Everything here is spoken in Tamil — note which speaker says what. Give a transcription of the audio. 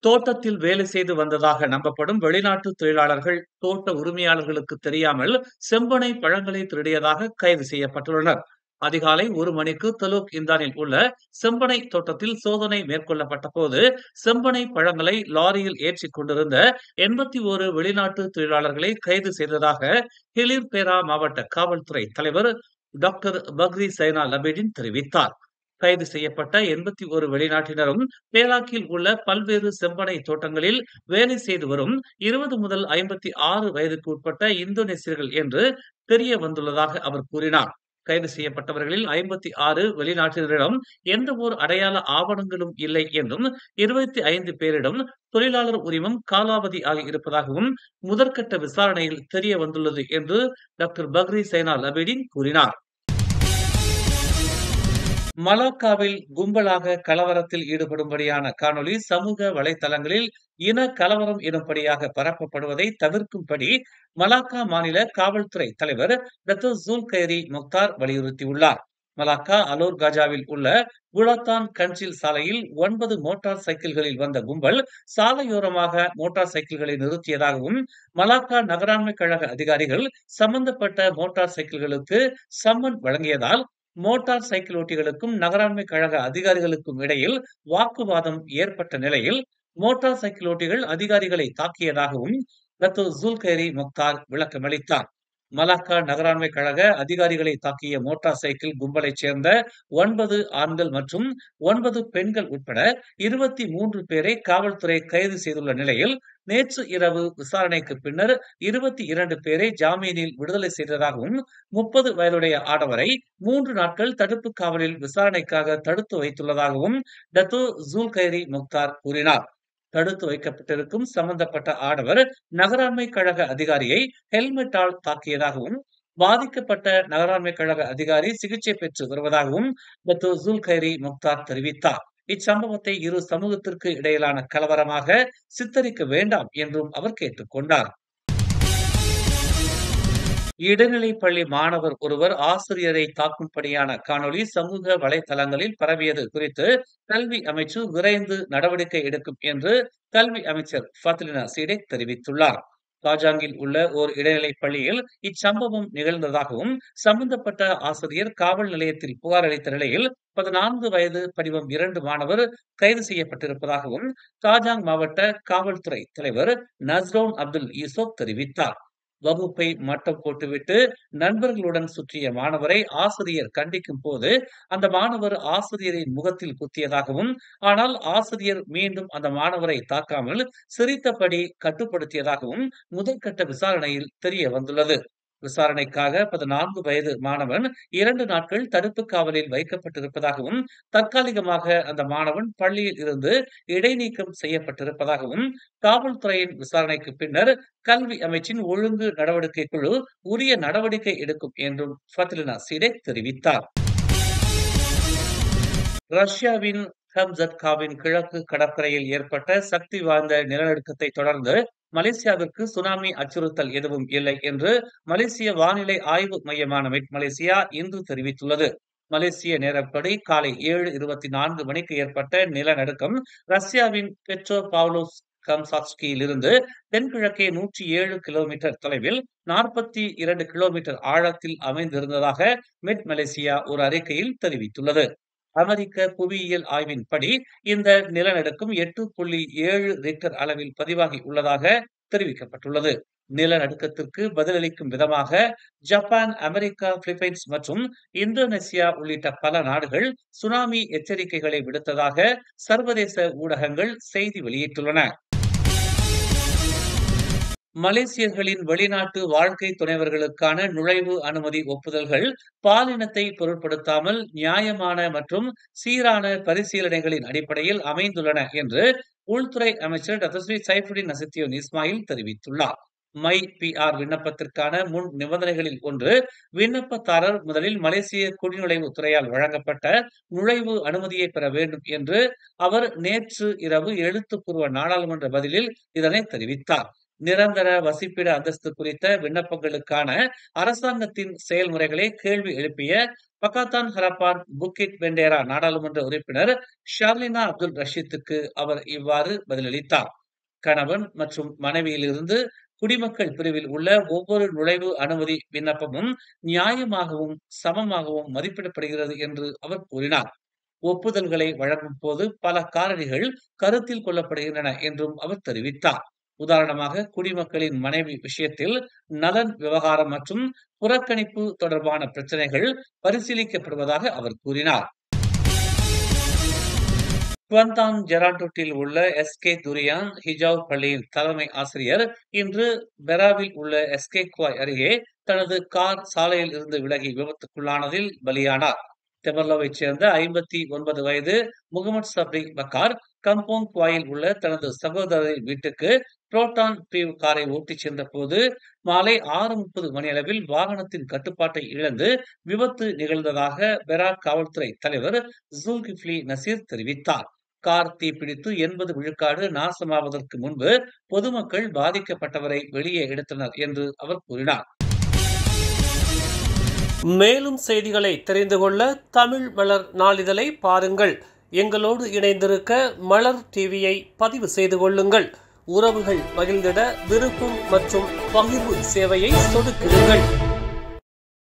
Speaker 1: தோட்டத்தில் வேலை செய்து வந்ததாக நம்பப்படும் வெளிநாட்டு தொழிலாளர்கள் தோட்ட உரிமையாளர்களுக்கு தெரியாமல் செம்பனை பழங்களை திருடியதாக கைது செய்யப்பட்டுள்ளனர். அதிகாலை 1 மணிக்கு தலூக் இந்தானில் உள்ள செம்பனை தோட்டத்தில் சோதனை மேற்கொள்ளப்பட்ட போது செம்பனை பழங்களை லாரியில் ஏற்றிக் கொண்டிருந்த 81 வெளிநாட்டு தொழிலாளர்களை கைது செய்ததாக ஹிலிர்பேரா மாவட்ட காவல்துறை தலைவர் டாக்டர் பக்ரி சைனால் அபேடின் தெரிவித்தார். கைது செய்யப்பட்ட 81 வெளிநாட்டினரும் பேராக்கில் உள்ள பல்வேறு செம்பனை தோட்டங்களில் வேலை செய்து வரும் 20 முதல் 56 வயதுக்கு உட்பட்ட இந்தோனேசியர்கள் என்று தெரிய வந்துள்ளதாக அவர் கூறினார். கைது செய்யப்பட்டவர்களில் 56 வெளிநாட்டினரிடம் எந்த ஒரு அடையாள ஆவணங்களும் இல்லை என்றும் 25 பேரிடம் தொழிலாளர் உரிமம் காலாவதி ஆகி இருப்பதாகவும் முதற்கட்ட விசாரணையில் தெரிய வந்துள்ளது என்று டாக்டர் பக்ரி சைனால் அபேடின் கூறினார். மலாக்காவில் கும்பலாக கலவரத்தில் ஈடுபடும்படியான காணொளி சமூக வலைதளங்களில் இன கலவரம் எனும்படியாக பரப்பப்படுவதை தவிர்க்கும்படி மலாக்கா மாநில காவல்துறை தலைவர் டத்தோ ஜுல்கைரி முக்தார் வலியுறுத்தியுள்ளார். மலாக்கா அலோர் காஜாவில் உள்ள குலத்தான் கன்சில் சாலையில் 9 மோட்டார் சைக்கிள்களில் வந்த கும்பல் சாலையோரமாக மோட்டார் சைக்கிள்களை நிறுத்தியதாகவும் மலாக்கா நகராண்மை கழக அதிகாரிகள் சம்பந்தப்பட்ட மோட்டார் சைக்கிள்களுக்கு சம்மன் வழங்கியதால் மோட்டார் சைக்கிள் ஓட்டிகளுக்கும் நகராண்மை கழக அதிகாரிகளுக்கும் இடையில் வாக்குவாதம் ஏற்பட்ட நிலையில் மோட்டார் சைக்கிள் ஓட்டிகள் அதிகாரிகளை தாக்கியதாகவும் டத்தோ ஜுல்கைரி முக்தார் விளக்கமளித்தார். மலாக்கா நகராண்மை கழக அதிகாரிகளை தாக்கிய மோட்டார் சைக்கிள் கும்பலைச் சேர்ந்த 9 ஆண்கள் மற்றும் 9 பெண்கள் உட்பட 23 பேரை காவல்துறை கைது செய்துள்ள நிலையில் நேற்று இரவு விசாரணைக்கு பின்னர் 22 பேரை ஜாமீனில் விடுதலை செய்ததாகவும் 30 வயதுடைய ஆடவரை 3 நாட்கள் தடுப்பு காவலில் விசாரணைக்காக தடுத்து வைத்துள்ளதாகவும் டத்தோ ஜுல்கைரி முக்தார் கூறினார். தடுத்து வைக்கப்பட்டிருக்கும் சம்பந்தப்பட்ட ஆடவர் நகராண்மை கழக அதிகாரியை ஹெல்மெட்டால் தாக்கியதாகவும் பாதிக்கப்பட்ட நகராண்மை கழக அதிகாரி சிகிச்சை பெற்று வருவதாகவும் டத்தோ ஜுல்கைரி முக்தார் தெரிவித்தார். இச்சம்பவத்தை இரு சமூகத்திற்கு இடையிலான கலவரமாக சித்தரிக்க வேண்டாம் என்றும் அவர் கேட்டுக் கொண்டார். இடைநிலைப் பள்ளி மாணவர் ஒருவர் ஆசிரியரை தாக்கும்படியான காணொளி சமூக வலைதளங்களில் பரவியது குறித்து கல்வி அமைச்சு விரைந்து நடவடிக்கை எடுக்கும் என்று கல்வி அமைச்சர் ஃபத்லினா சீடேக் தெரிவித்துள்ளார். காஜாங்கில் உள்ள ஓர் இடைநிலைப் பள்ளியில் இச்சம்பவம் நிகழ்ந்ததாகவும் சம்பந்தப்பட்ட ஆசிரியர் காவல் நிலையத்தில் புகார் அளித்த நிலையில் 14 வயது படிவம் 2 மாணவர் கைது செய்யப்பட்டிருப்பதாகவும் காஜாங் மாவட்ட காவல்துறை தலைவர் நஸ்ரோன் அப்துல் யூசுப் தெரிவித்தார். வகுப்பை மட்டம் போட்டுவிட்டு நண்பர்களுடன் சுற்றிய மாணவரை ஆசிரியர் கண்டிக்கும் போது அந்த மாணவர் ஆசிரியரின் முகத்தில் குத்தியதாகவும் ஆனால் ஆசிரியர் மீண்டும் அந்த மாணவரை தாக்காமல் சிரித்தபடி கட்டுப்படுத்தியதாகவும் முதற்கட்ட விசாரணையில் தெரிய வந்துள்ளது. விசாரணைக்காக 14 வயது மாணவன் 2 நாட்கள் தடுப்பு காவலில் வைக்கப்பட்டிருப்பதாகவும் தற்காலிகமாக அந்த மாணவன் பள்ளியில் இருந்து இடைநீக்கம் செய்யப்பட்டிருப்பதாகவும் காவல்துறையின் விசாரணைக்கு பின்னர் கல்வி அமைச்சின் ஒழுங்கு நடவடிக்கை குழு உரிய நடவடிக்கை எடுக்கும் என்றும் ஃபத்லினா சீடேக் தெரிவித்தார். ரஷ்யாவின் கம்சட்காவின் கிழக்கு கடற்கரையில் ஏற்பட்ட சக்தி வாய்ந்த நிலநடுக்கத்தை தொடர்ந்து மலேசியாவிற்கு சுனாமி அச்சுறுத்தல் எதுவும் இல்லை என்று மலேசிய வானிலை ஆய்வு மையமான மெட் மலேசியா இன்று தெரிவித்துள்ளது. மலேசிய நேரப்படி காலை 7:24 மணிக்கு ஏற்பட்ட நிலநடுக்கம் ரஷ்யாவின் பெட்ரோ பாவ்லோஸ் கம்சாட்ஸ்கியில் இருந்து தென்கிழக்கே 107 கிலோமீட்டர் தொலைவில் 42 கிலோமீட்டர் ஆழத்தில் அமைந்திருந்ததாக மெட் மலேசியா ஒரு அறிக்கையில் தெரிவித்துள்ளது. அமெரிக்க புவியியல் ஆய்வின்படி இந்த நிலநடுக்கம் 8.7 ரிக்டர் அளவில் பதிவாகி உள்ளதாக தெரிவிக்கப்பட்டுள்ளது. நிலநடுக்கத்திற்கு பதிலளிக்கும் விதமாக ஜப்பான், அமெரிக்கா, பிலிப்பைன்ஸ் மற்றும் இந்தோனேசியா உள்ளிட்ட பல நாடுகள் சுனாமி எச்சரிக்கைகளை விடுத்ததாக சர்வதேச ஊடகங்கள் செய்தி வெளியிட்டுள்ளன. மலேசியர்களின் வெளிநாட்டு வாழ்க்கை துணைவர்களுக்கான நுழைவு அனுமதி ஒப்புதல்கள் பாலினத்தை பொருட்படுத்தாமல் நியாயமான மற்றும் சீரான பரிசீலனைகளின் அடிப்படையில் அமைந்துள்ளன என்று உள்துறை அமைச்சர் டத்தஸ்ரீ சைஃபுடின் நசித்தியோன் இஸ்மாயில் தெரிவித்துள்ளார். மை பிஆர் விண்ணப்பத்திற்கான முன் நிபந்தனைகளில் ஒன்று விண்ணப்பதாரர் முதலில் மலேசிய குடிநுழைவு துறையால் வழங்கப்பட்ட நுழைவு அனுமதியை பெற வேண்டும் என்று அவர் நேற்று இரவு எழுத்துப்பூர்வ நாடாளுமன்ற பதிலில் இதனை தெரிவித்தார். நிரந்தர வசிப்பிட அந்தஸ்து குறித்த விண்ணப்பங்களுக்கான அரசாங்கத்தின் செயல்முறைகளை கேள்வி எழுப்பிய பக்காத்தான் ஹரப்பான் புக்கிட் பெண்டேரா நாடாளுமன்ற உறுப்பினர் ஷர்லினா அப்துல் ரஷீத்துக்கு அவர் இவ்வாறு பதிலளித்தார். கணவன் மற்றும் மனைவியிலிருந்து குடிமக்கள் பிரிவில் உள்ள ஒவ்வொரு நுழைவு அனுமதி விண்ணப்பமும் நியாயமாகவும் சமமாகவும் மதிப்பிடப்படுகிறது என்று அவர் கூறினார். ஒப்புதல்களை வழங்கும் போது பல காரணிகள் கருத்தில் கொள்ளப்படுகின்றன என்றும் அவர் தெரிவித்தார். உதாரணமாக, குடிமக்களின் மனைவி விஷயத்தில் நலன் விவகாரம் மற்றும் புறக்கணிப்பு தொடர்பான பிரச்சனைகள் பரிசீலிக்கப்படுவதாக அவர் கூறினார். குவந்தான் ஜெராண்டோட்டில் உள்ள எஸ்கே துரியான் ஹிஜாவ் பள்ளியின் தலைமை ஆசிரியர் இன்று பெராவில் உள்ள எஸ்கே குவாய் அருகே தனது கார் சாலையில் இருந்து விலகி விபத்துக்குள்ளானதில் பலியானார். தெமர்லோவைச் சேர்ந்த 59 வயது முகமது சப்ரி பக்கார் கம்போங் குவாயில் உள்ள தனது சகோதரரின் வீட்டுக்கு புரோட்டான் பிரிவு காரை ஓட்டிச் சென்ற போது மாலை 6:30 மணியளவில் வாகனத்தின் கட்டுப்பாட்டை இழந்து விபத்து நிகழ்ந்ததாக பெரா காவல்துறை தலைவர் ஜுல்கிஃப்லி நசீர் தெரிவித்தார். கார் தீப்பிடித்து 80 விழுக்காடு நாசமாவதற்கு முன்பு பொதுமக்கள் பாதிக்கப்பட்டவரை வெளியே எடுத்தனர் என்று அவர் கூறினார்.
Speaker 2: மேலும் செய்திகளை தெரிந்து கொள்ள தமிழ் மலர் நாளிதழை பாருங்கள். எங்களோடு இணைந்திருக்க மலர் டிவியை பதிவு செய்து கொள்ளுங்கள். உறவுகள் மகிழ்ந்திட விருப்பம் மற்றும் பகிர்வு சேவையை சொடுக்கிடுங்கள்.